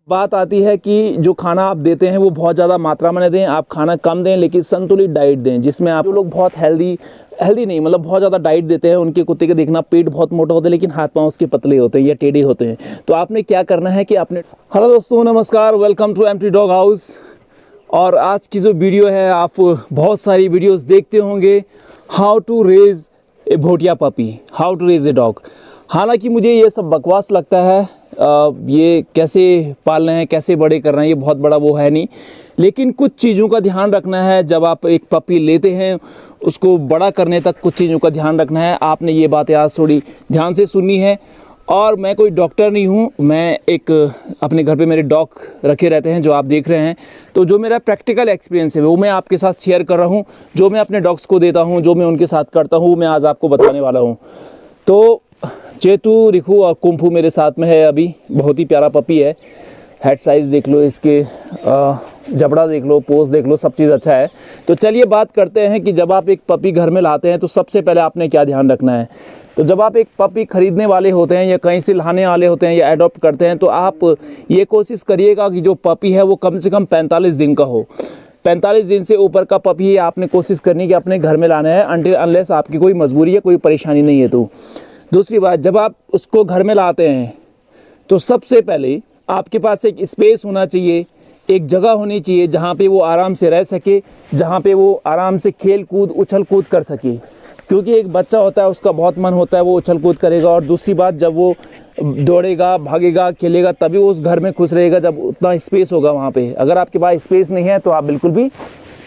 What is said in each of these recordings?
बात आती है कि जो खाना आप देते हैं वो बहुत ज़्यादा मात्रा में न दें, आप खाना कम दें लेकिन संतुलित डाइट दें, जिसमें आप जो लोग बहुत हेल्दी नहीं मतलब बहुत ज़्यादा डाइट देते हैं उनके कुत्ते के देखना पेट बहुत मोटा होता है लेकिन हाथ पांव उसके पतले होते हैं या टेढ़े होते हैं। तो आपने क्या करना है कि आपने हेलो दोस्तों, नमस्कार, welcome to empty dog house. और आज की जो वीडियो है, आप बहुत सारी वीडियोज़ देखते होंगे, how to raise a Bhotia puppy, how to raise a dog. हालांकि मुझे ये सब बकवास लगता है, ये कैसे पाल रहे हैं, कैसे बड़े कर रहे हैं, ये बहुत बड़ा वो है नहीं। लेकिन कुछ चीज़ों का ध्यान रखना है। जब आप एक पपी लेते हैं उसको बड़ा करने तक कुछ चीज़ों का ध्यान रखना है। आपने ये बातें आज थोड़ी ध्यान से सुननी है। और मैं कोई डॉक्टर नहीं हूँ, मैं एक अपने घर पे मेरे डॉग रखे रहते हैं जो आप देख रहे हैं। तो जो मेरा प्रैक्टिकल एक्सपीरियंस है वो मैं आपके साथ शेयर कर रहा हूँ। जो मैं अपने डॉग्स को देता हूँ, जो मैं उनके साथ करता हूँ, मैं आज आपको बताने वाला हूँ। तो चेतू, रिखू और कुम्फू मेरे साथ में है अभी। बहुत ही प्यारा पपी है। हेड साइज़ देख लो, इसके जबड़ा देख लो, पोज देख लो, सब चीज़ अच्छा है। तो चलिए बात करते हैं कि जब आप एक पपी घर में लाते हैं तो सबसे पहले आपने क्या ध्यान रखना है। तो जब आप एक पपी ख़रीदने वाले होते हैं या कहीं से लाने वाले होते हैं या एडॉप्ट करते हैं तो आप ये कोशिश करिएगा कि जो पपी है वो कम से कम 45 दिन का हो। 45 दिन से ऊपर का पपी आपने कोशिश करनी कि अपने घर में लाना है, अनटिल अनलेस आपकी कोई मजबूरी है, कोई परेशानी नहीं है। तो दूसरी बात, जब आप उसको घर में लाते हैं तो सबसे पहले आपके पास एक स्पेस होना चाहिए, एक जगह होनी चाहिए जहाँ पे वो आराम से रह सके, जहाँ पे वो आराम से खेल कूद उछल कूद कर सके। क्योंकि एक बच्चा होता है, उसका बहुत मन होता है, वो उछल कूद करेगा। और दूसरी बात, जब वो दौड़ेगा, भागेगा, खेलेगा, तभी वो उस घर में खुश रहेगा जब उतना स्पेस होगा वहाँ पे। अगर आपके पास स्पेस नहीं है तो आप बिल्कुल भी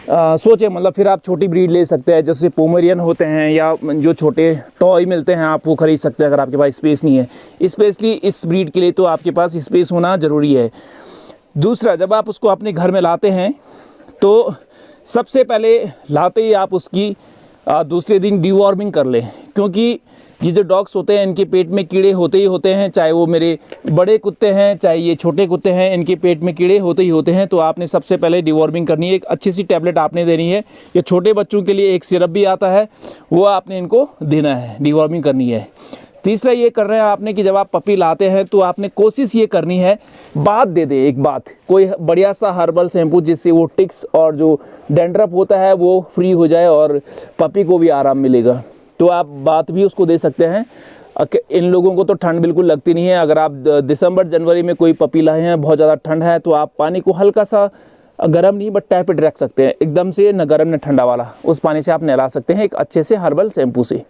सोचें, मतलब फिर आप छोटी ब्रीड ले सकते हैं, जैसे पोमेरियन होते हैं या जो छोटे टॉय मिलते हैं आप वो ख़रीद सकते हैं अगर आपके पास स्पेस नहीं है। स्पेशली इस ब्रीड के लिए तो आपके पास स्पेस होना ज़रूरी है। दूसरा, जब आप उसको अपने घर में लाते हैं तो सबसे पहले लाते ही आप उसकी दूसरे दिन डीवॉर्मिंग कर लें। क्योंकि ये जो डॉग्स होते हैं इनके पेट में कीड़े होते ही होते हैं, चाहे वो मेरे बड़े कुत्ते हैं चाहे ये छोटे कुत्ते हैं, इनके पेट में कीड़े होते ही होते हैं। तो आपने सबसे पहले डीवॉर्मिंग करनी है। एक अच्छी सी टैबलेट आपने देनी है। ये छोटे बच्चों के लिए एक सिरप भी आता है, वो आपने इनको देना है, डीवॉर्मिंग करनी है। तीसरा ये कर रहे हैं आपने कि जब आप पपी लाते हैं तो आपने कोशिश ये करनी है, बात दे दें, एक बात, कोई बढ़िया सा हर्बल शैम्पू जिससे वो टिक्स और जो डैंड्रफ होता है वो फ्री हो जाए और पपी को भी आराम मिलेगा। तो आप बात भी उसको दे सकते हैं। इन लोगों को तो ठंड बिल्कुल लगती नहीं है। अगर आप दिसंबर जनवरी में कोई पपी लाए हैं, बहुत ज़्यादा ठंड है, तो आप पानी को हल्का सा गर्म नहीं बट टैपेड रख सकते हैं, एकदम से न गर्म न ठंडा वाला, उस पानी से आप नहला सकते हैं एक अच्छे से हर्बल शैम्पू से।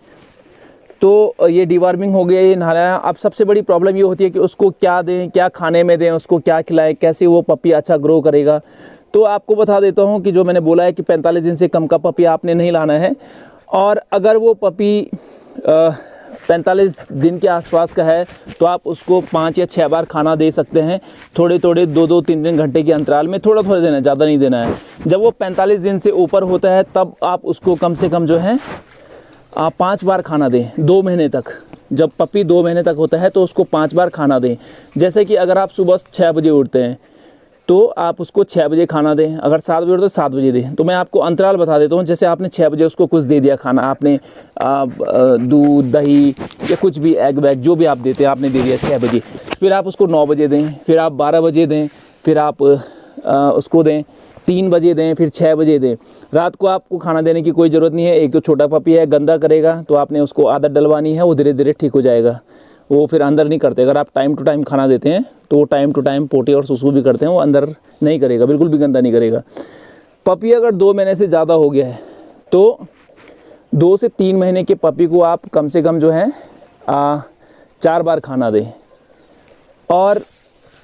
तो ये डीवॉर्मिंग हो गया, ये नहलाया। अब सबसे बड़ी प्रॉब्लम ये होती है कि उसको क्या दें, क्या खाने में दें, उसको क्या खिलाएं, कैसे वो पपी अच्छा ग्रो करेगा। तो आपको बता देता हूँ कि जो मैंने बोला है कि 45 दिन से कम का पपी आपने नहीं लाना है। और अगर वो पपी 45 दिन के आसपास का है तो आप उसको 5 या 6 बार खाना दे सकते हैं, थोड़े थोड़े 2-2, 3-3 घंटे के अंतराल में थोड़ा थोड़ा देना है, ज़्यादा नहीं देना है। जब वो 45 दिन से ऊपर होता है तब आप उसको कम से कम जो है आप 5 बार खाना दें 2 महीने तक। जब पपी 2 महीने तक होता है तो उसको 5 बार खाना दें। जैसे कि अगर आप सुबह 6 बजे उठते हैं तो आप उसको 6 बजे खाना दें, अगर 7 बजे उठते तो 7 बजे दें। तो मैं आपको अंतराल बता देता हूँ। जैसे आपने 6 बजे उसको कुछ दे दिया खाना, आपने दूध, दही या कुछ भी, एग वैग जो भी आप देते हैं आपने दे दिया 6 बजे। फिर आप उसको 9 बजे दें, फिर आप 12 बजे दें, फिर आप उसको दें 3 बजे दें, फिर 6 बजे दें। रात को आपको खाना देने की कोई ज़रूरत नहीं है। एक तो छोटा पपी है, गंदा करेगा, तो आपने उसको आदत डलवानी है, वो धीरे धीरे ठीक हो जाएगा, वो फिर अंदर नहीं करते। अगर आप टाइम टू टाइम खाना देते हैं तो वो टाइम टू टाइम पोटी और सुसु भी करते हैं, वो अंदर नहीं करेगा, बिल्कुल भी गंदा नहीं करेगा। पपी अगर 2 महीने से ज़्यादा हो गया है तो 2 से 3 महीने के पपी को आप कम से कम जो है 4 बार खाना दें। और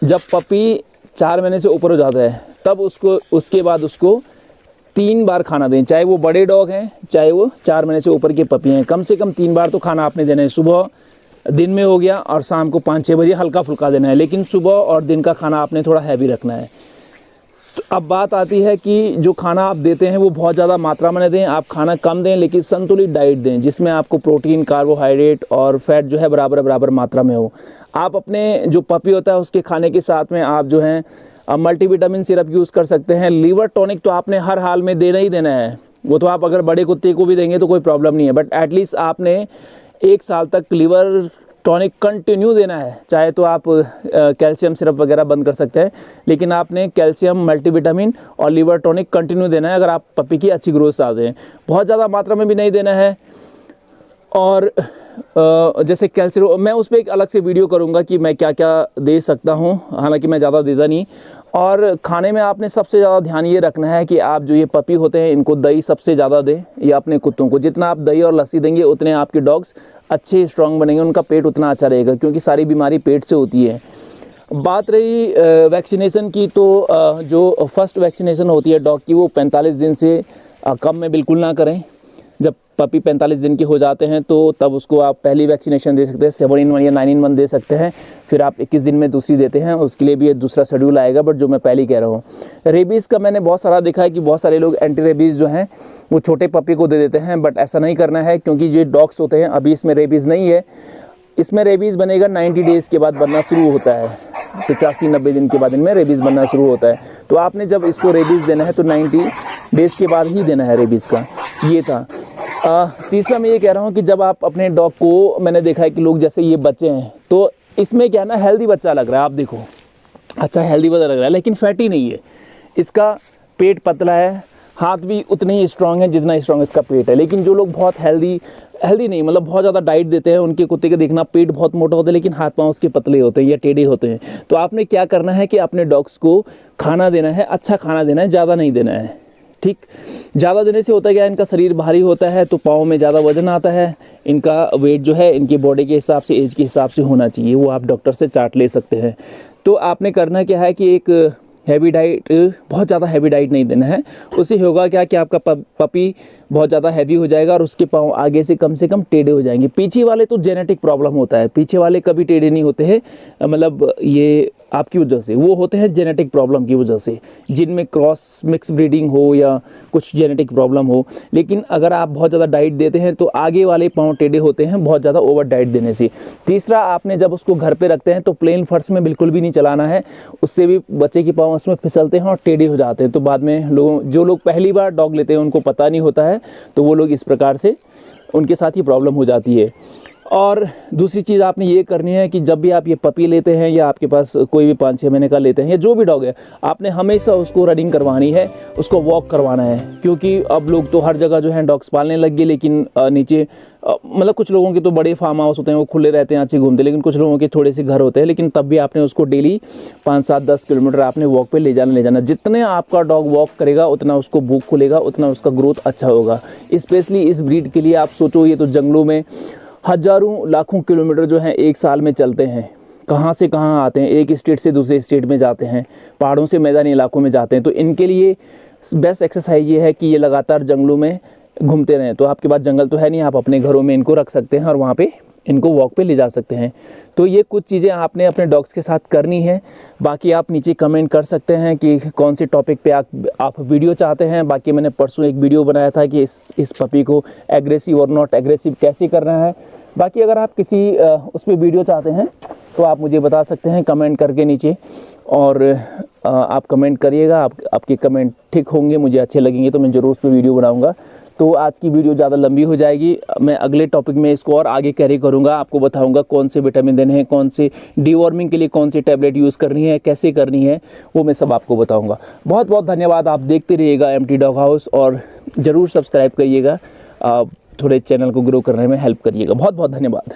जब पपी 4 महीने से ऊपर हो जाता है तब उसके बाद उसको 3 बार खाना दें, चाहे वो बड़े डॉग हैं चाहे वो 4 महीने से ऊपर के पपी हैं। कम से कम 3 बार तो खाना आपने देना है। सुबह दिन में हो गया और शाम को 5-6 बजे हल्का फुल्का देना है, लेकिन सुबह और दिन का खाना आपने थोड़ा हैवी रखना है। तो अब बात आती है कि जो खाना आप देते हैं वो बहुत ज़्यादा मात्रा में न दें, आप खाना कम दें लेकिन संतुलित डाइट दें, जिसमें आपको प्रोटीन, कार्बोहाइड्रेट और फैट जो है बराबर बराबर मात्रा में हो। आप अपने जो पपी होता है उसके खाने के साथ में आप जो है मल्टीविटामिन सिरप यूज़ कर सकते हैं। लीवर टॉनिक तो आपने हर हाल में देना ही देना है, वो तो आप अगर बड़े कुत्ते को भी देंगे तो कोई प्रॉब्लम नहीं है, बट एटलीस्ट आपने 1 साल तक लीवर टॉनिक कंटिन्यू देना है, चाहे तो आप कैल्शियम सिरप वगैरह बंद कर सकते हैं, लेकिन आपने कैल्शियम, मल्टीविटामिन और लीवर टॉनिक कंटिन्यू देना है अगर आप पपी की अच्छी ग्रोथ चाहते हैं। बहुत ज़्यादा मात्रा में भी नहीं देना है। और जैसे कैल्शियम, मैं उस पर एक अलग से वीडियो करूँगा कि मैं क्या क्या दे सकता हूँ, हालांकि मैं ज़्यादा देता नहीं। और खाने में आपने सबसे ज़्यादा ध्यान ये रखना है कि आप जो ये पपी होते हैं इनको दही सबसे ज़्यादा दें, या अपने कुत्तों को जितना आप दही और लस्सी देंगे उतने आपके डॉग्स अच्छे स्ट्रॉन्ग बनेंगे, उनका पेट उतना अच्छा रहेगा, क्योंकि सारी बीमारी पेट से होती है। बात रही वैक्सीनेशन की, तो जो फर्स्ट वैक्सीनेशन होती है डॉग की वो 45 दिन से कम में बिल्कुल ना करें। जब पपी 45 दिन के हो जाते हैं तो तब उसको आप पहली वैक्सीनेशन दे सकते हैं, 7-in-1 या 9-in-1 दे सकते हैं। फिर आप 21 दिन में दूसरी देते हैं, उसके लिए भी एक दूसरा शेड्यूल आएगा, बट जो मैं पहले कह रहा हूँ। रेबीज़ का मैंने बहुत सारा देखा है कि बहुत सारे लोग एंटी रेबीज़ जो हैं वो छोटे पपी को दे देते हैं, बट ऐसा नहीं करना है, क्योंकि ये डॉग्स होते हैं, अभी इसमें रेबीज़ नहीं है। इसमें रेबीज़ बनेगा 90 डेज़ के बाद बनना शुरू होता है, 85-90 दिन के बाद इनमें रेबीज़ बनना शुरू होता है। तो आपने जब इसको रेबीज़ देना है तो 90 डेज़ के बाद ही देना है रेबीज़ का। ये था। तीसरा मैं ये कह रहा हूँ कि जब आप अपने डॉग को, मैंने देखा है कि लोग जैसे ये बच्चे हैं तो इसमें क्या ना, हेल्दी बच्चा लग रहा है, आप देखो अच्छा हेल्दी बच्चा लग रहा है, लेकिन फैटी नहीं है। इसका पेट पतला है, हाथ भी उतने ही स्ट्रांग है जितना स्ट्रांग इसका पेट है। लेकिन जो लोग बहुत हेल्दी नहीं, मतलब बहुत ज़्यादा डाइट देते हैं, उनके कुत्ते के देखना पेट बहुत मोटा होता है लेकिन हाथ पाँव उसके पतले होते हैं या टेढ़े होते हैं। तो आपने क्या करना है कि अपने डॉग्स को खाना देना है, अच्छा खाना देना है, ज़्यादा नहीं देना है। ठीक, ज़्यादा देने से होता है क्या, इनका शरीर भारी होता है तो पाँव में ज़्यादा वजन आता है। इनका वेट जो है इनकी बॉडी के हिसाब से, एज के हिसाब से होना चाहिए, वो आप डॉक्टर से चार्ट ले सकते हैं। तो आपने करना क्या है कि एक हैवी डाइट, बहुत ज़्यादा हैवी डाइट नहीं देना है। उससे होगा क्या कि आपका पपी बहुत ज़्यादा हैवी हो जाएगा और उसके पाँव आगे से कम टेढ़े हो जाएंगे। पीछे वाले तो जेनेटिक प्रॉब्लम होता है, पीछे वाले कभी टेढ़े नहीं होते हैं, मतलब ये आपकी वजह से, वो होते हैं जेनेटिक प्रॉब्लम की वजह से, जिनमें क्रॉस मिक्स ब्रीडिंग हो या कुछ जेनेटिक प्रॉब्लम हो। लेकिन अगर आप बहुत ज़्यादा डाइट देते हैं तो आगे वाले पाँव टेढ़े होते हैं बहुत ज़्यादा ओवर डाइट देने से। तीसरा, आपने जब उसको घर पे रखते हैं तो प्लेन फर्श में बिल्कुल भी नहीं चलाना है, उससे भी बच्चे के पाँव उसमें फिसलते हैं और टेढ़े हो जाते हैं। तो बाद में जो लोग पहली बार डॉग लेते हैं उनको पता नहीं होता है, तो वो लोग इस प्रकार से उनके साथ ही प्रॉब्लम हो जाती है। और दूसरी चीज़ आपने ये करनी है कि जब भी आप ये पपी लेते हैं या आपके पास कोई भी 5-6 महीने का लेते हैं या जो भी डॉग है, आपने हमेशा उसको रनिंग करवानी है, उसको वॉक करवाना है। क्योंकि अब लोग तो हर जगह जो है डॉग्स पालने लग गए, लेकिन नीचे मतलब कुछ लोगों के तो बड़े फार्म हाउस होते हैं, वो खुले रहते हैं, अच्छे घूमते हैं, लेकिन कुछ लोगों के थोड़े से घर होते हैं। लेकिन तब भी आपने उसको डेली 5-7-10 किलोमीटर आपने वॉक पे ले जाना। जितने आपका डॉग वॉक करेगा उतना उसको भूख खुलेगा, उतना उसका ग्रोथ अच्छा होगा। स्पेशली इस ब्रीड के लिए आप सोचो, ये तो जंगलों में हज़ारों लाखों किलोमीटर जो है एक साल में चलते हैं, कहाँ से कहाँ आते हैं, एक स्टेट से दूसरे स्टेट में जाते हैं, पहाड़ों से मैदानी इलाकों में जाते हैं। तो इनके लिए बेस्ट एक्सरसाइज ये है कि ये लगातार जंगलों में घूमते रहें। तो आपके पास जंगल तो है नहीं, आप अपने घरों में इनको रख सकते हैं और वहाँ पे इनको वॉक पे ले जा सकते हैं। तो ये कुछ चीज़ें आपने अपने डॉग्स के साथ करनी है। बाकी आप नीचे कमेंट कर सकते हैं कि कौन से टॉपिक पे आप वीडियो चाहते हैं। बाकी मैंने परसों एक वीडियो बनाया था कि इस पपी को एग्रेसिव और नॉट एग्रेसिव कैसे करना है। बाकी अगर आप किसी उस पर वीडियो चाहते हैं तो आप मुझे बता सकते हैं कमेंट करके नीचे, और आप कमेंट करिएगा। आपके कमेंट ठीक होंगे, मुझे अच्छे लगेंगे तो मैं ज़रूर उस पर वीडियो बनाऊँगा। तो आज की वीडियो ज़्यादा लंबी हो जाएगी, मैं अगले टॉपिक में इसको और आगे कैरी करूँगा। आपको बताऊँगा कौन से विटामिन देने हैं, कौन से डीवॉर्मिंग के लिए कौन सी टैबलेट यूज़ करनी है, कैसे करनी है, वो मैं सब आपको बताऊँगा। बहुत बहुत धन्यवाद। आप देखते रहिएगा एम्प्टी डॉग हाउस और ज़रूर सब्सक्राइब करिएगा, थोड़े चैनल को ग्रो करने में हेल्प करिएगा। बहुत बहुत धन्यवाद।